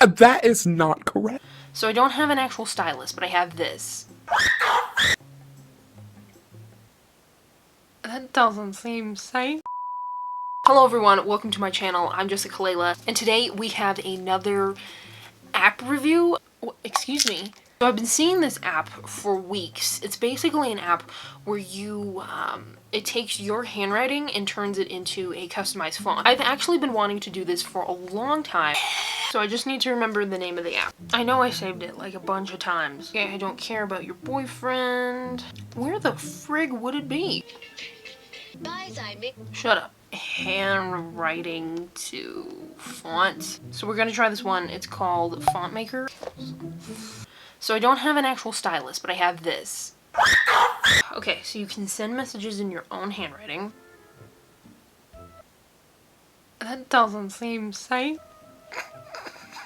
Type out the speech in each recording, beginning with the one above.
That is not correct. So I don't have an actual stylus, but I have this. That doesn't seem safe. Hello everyone, welcome to my channel. I'm Jessica Laylah, and today we have another app review. Excuse me. So I've been seeing this app for weeks. It's basically an app where you, it takes your handwriting and turns it into a customized font. I've actually been wanting to do this for a long time, so I just need to remember the name of the app. I know I saved it like a bunch of times. Okay, I don't care about your boyfriend. Where the frig would it be? Shut up. Handwriting to font. So we're gonna try this one. It's called Font Maker. So I don't have an actual stylus, but I have this. Okay, so you can send messages in your own handwriting. That doesn't seem safe.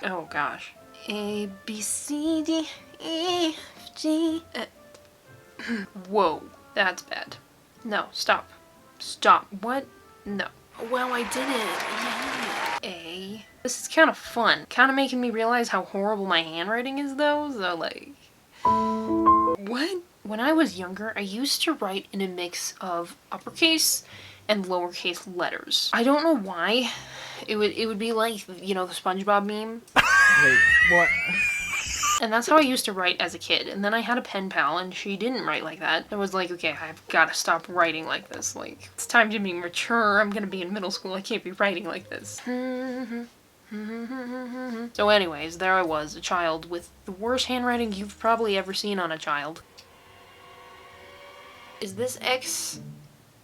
Oh gosh. A, B, C, D, E, F, G. Whoa, that's bad. No, stop. Stop. What? No. Well, I did it. Yay. A. This is kind of fun. Kind of making me realize how horrible my handwriting is though, so like... What? When I was younger, I used to write in a mix of uppercase and lowercase letters. I don't know why. It would be like, you know, the SpongeBob meme. Wait, what? And that's how I used to write as a kid. And then I had a pen pal and she didn't write like that. I was like, okay, I've got to stop writing like this. Like, it's time to be mature. I'm gonna be in middle school. I can't be writing like this. So anyways, there I was, a child with the worst handwriting you've probably ever seen on a child. Is this X?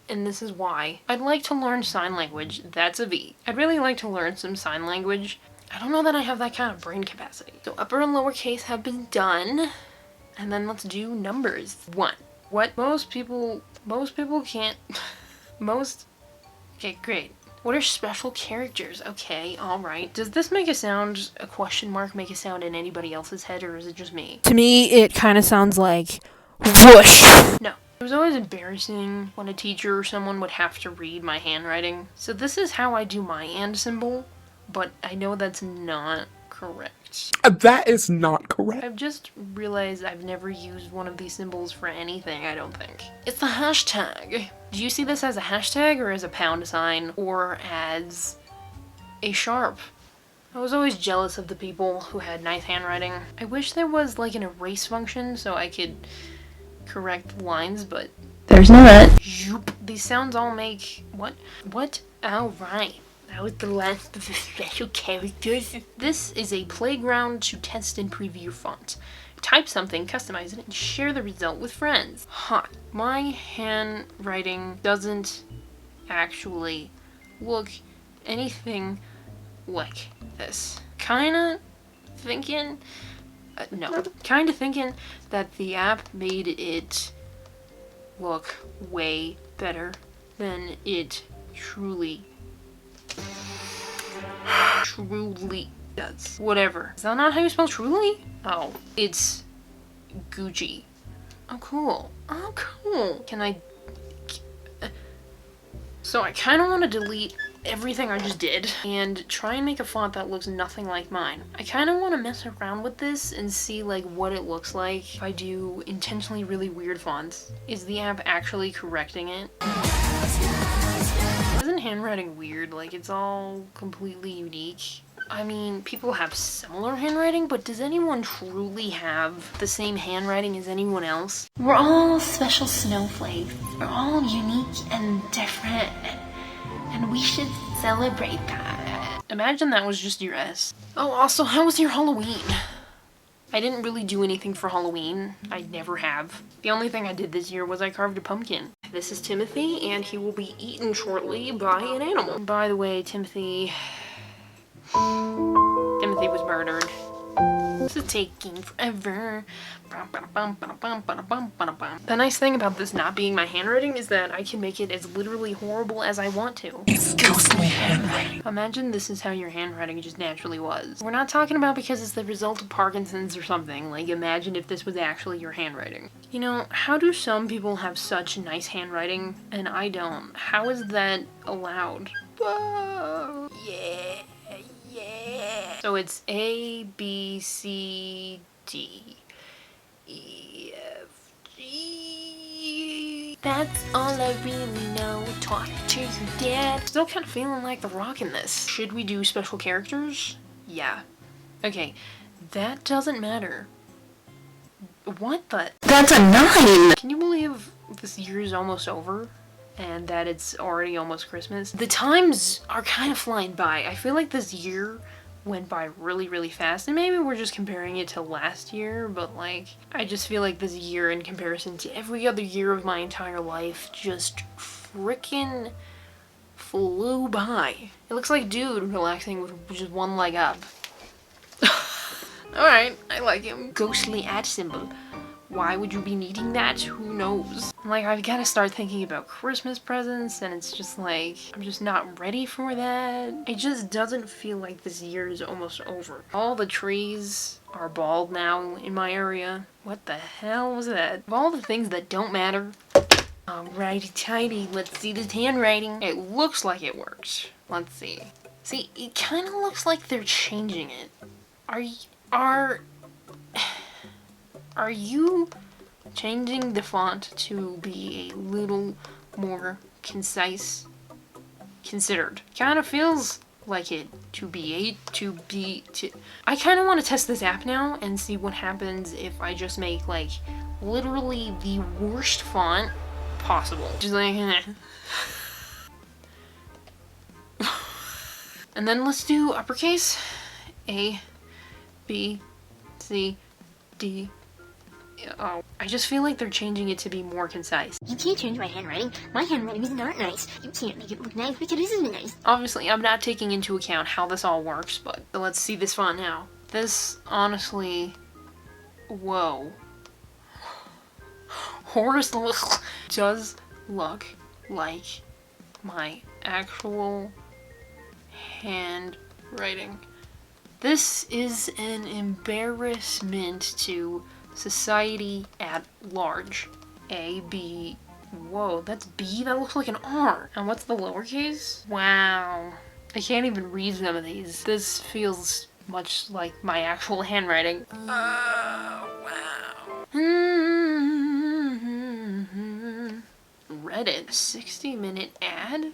And this is Y. I'd like to learn sign language. That's a V. I'd really like to learn some sign language. I don't know that I have that kind of brain capacity. So upper and lower case have been done. And then let's do numbers. 1. What? Most people can't... Okay, great. What are special characters? Okay, alright. Does this make a sound, a question mark, make a sound in anybody else's head, or is it just me? To me, it kind of sounds like whoosh. No. It was always embarrassing when a teacher or someone would have to read my handwriting. So this is how I do my and symbol, but I know that's not correct. That is not correct. I've just realized I've never used one of these symbols for anything, I don't think. It's the hashtag. Do you see this as a hashtag or as a pound sign or as a sharp? I was always jealous of the people who had nice handwriting. I wish there was like an erase function so I could correct lines, but there's not. These sounds all make... What? What? Alright. That was the last of the special characters. This is a playground to test and preview your font. Type something, customize it, and share the result with friends. Hot. My handwriting doesn't actually look anything like this. Kinda thinking that the app made it look way better than it truly does. Whatever. Is that not how you spell truly? Oh, it's Gucci. Oh, cool. Oh, cool. Can I... So I kind of want to delete everything I just did and try and make a font that looks nothing like mine. I kind of want to mess around with this and see like what it looks like if I do intentionally really weird fonts. Is the app actually correcting it? Isn't handwriting weird? Like, it's all completely unique. I mean, people have similar handwriting, but does anyone truly have the same handwriting as anyone else? We're all special snowflakes. We're all unique and different, and we should celebrate that. Imagine that was just your S. Oh, also, how was your Halloween? I didn't really do anything for Halloween. I never have. The only thing I did this year was I carved a pumpkin. This is Timothy, and he will be eaten shortly by an animal. By the way, Timothy was murdered. This is taking forever. The nice thing about this not being my handwriting is that I can make it as literally horrible as I want to. It's ghostly handwriting. Imagine this is how your handwriting just naturally was. We're not talking about because it's the result of Parkinson's or something. Like, imagine if this was actually your handwriting. You know, how do some people have such nice handwriting and I don't? How is that allowed? Whoa! Yeah! So it's A, B, C, D, E, F, G. That's all I really know. Talk to your dad. Still kind of feeling like The Rock in this. Should we do special characters? Yeah. Okay, that doesn't matter. What the? That's a 9! Can you believe this year is almost over? And that it's already almost Christmas? The times are kind of flying by. I feel like this year went by really, really fast. And maybe we're just comparing it to last year, but like, I just feel like this year in comparison to every other year of my entire life just frickin' flew by. It looks like dude relaxing with just one leg up. Alright, I like him. Ghostly @ symbol. Why would you be needing that? Who knows? Like, I've got to start thinking about Christmas presents, and it's just like, I'm just not ready for that. It just doesn't feel like this year is almost over. All the trees are bald now in my area. What the hell was that? Of all the things that don't matter. Alrighty tighty, let's see this handwriting. It looks like it works. Let's see. See, it kind of looks like they're changing it. Are you changing the font to be a little more concise? Considered. Kind of feels like it to be. I kind of want to test this app now and see what happens if I just make like literally the worst font possible. Just like and then let's do uppercase. A, B, C, D. Oh, I just feel like they're changing it to be more concise. You can't change my handwriting. My handwriting is not nice. You can't make it look nice because it isn't nice. Obviously, I'm not taking into account how this all works, but let's see this font now. This, honestly, whoa. Horace does look like my actual handwriting. This is an embarrassment to society at large. A, B, whoa, that's B? That looks like an R. And what's the lowercase? Wow. I can't even read some of these. This feels much like my actual handwriting. Oh, wow. Reddit, 60-minute ad?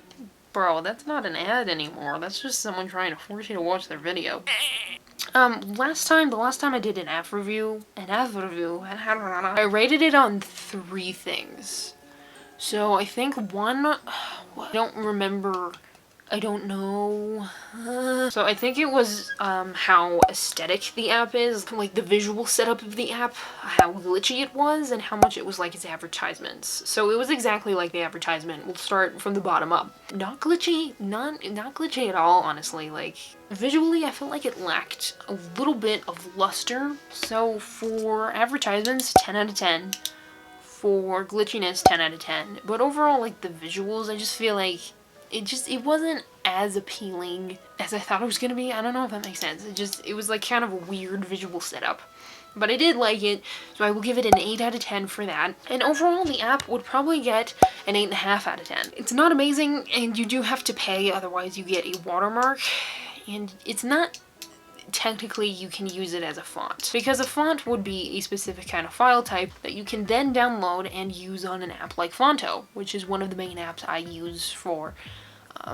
Bro, that's not an ad anymore. That's just someone trying to force you to watch their video. The last time I did an app review, I rated it on 3 things. So I think one, I don't remember, I don't know. So I think it was how aesthetic the app is, like the visual setup of the app, how glitchy it was, and how much it was like its advertisements. So it was exactly like the advertisement. We'll start from the bottom up. Not glitchy, not glitchy at all, honestly. Like, visually, I feel like it lacked a little bit of luster. So for advertisements, 10 out of 10. For glitchiness, 10 out of 10. But overall, like the visuals, I just feel like it wasn't as appealing as I thought it was gonna be. I don't know if that makes sense. It was like kind of a weird visual setup. But I did like it, so I will give it an 8 out of 10 for that. And overall, the app would probably get an 8.5 out of 10. It's not amazing, and you do have to pay, otherwise you get a watermark. And it's not technically you can use it as a font, because a font would be a specific kind of file type that you can then download and use on an app like Fonto, which is one of the main apps I use for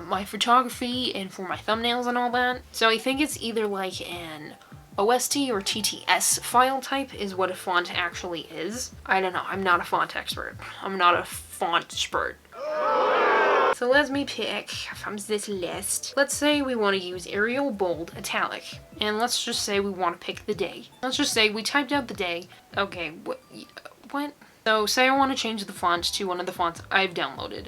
my photography and for my thumbnails and all that. So I think it's either like an OST or TTS file type is what a font actually is. I don't know, I'm not a font expert. I'm not a font expert. So let me pick from this list. Let's say we want to use Arial, Bold, Italic. And let's just say we want to pick the day. Let's just say we typed out the day. Okay, what? So say I want to change the font to one of the fonts I've downloaded.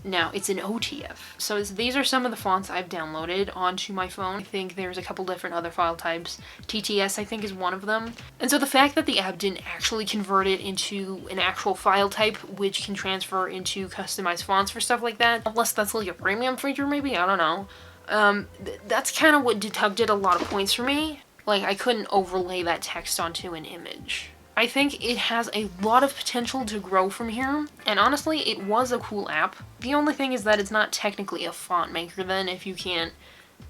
Now, it's an OTF. So these are some of the fonts I've downloaded onto my phone. I think there's a couple different other file types. TTS, I think, is one of them. And so the fact that the app didn't actually convert it into an actual file type, which can transfer into customized fonts for stuff like that, unless that's like a premium feature maybe, I don't know. That's kind of what deducted a lot of points for me. Like, I couldn't overlay that text onto an image. I think it has a lot of potential to grow from here, and honestly, it was a cool app. The only thing is that it's not technically a font maker then, if you can't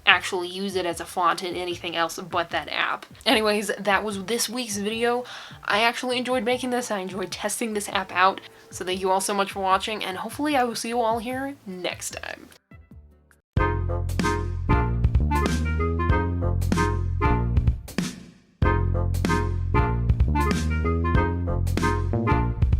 actually use it as a font in anything else but that app. Anyways, that was this week's video. I actually enjoyed making this. I enjoyed testing this app out. So thank you all so much for watching, and hopefully I will see you all here next time.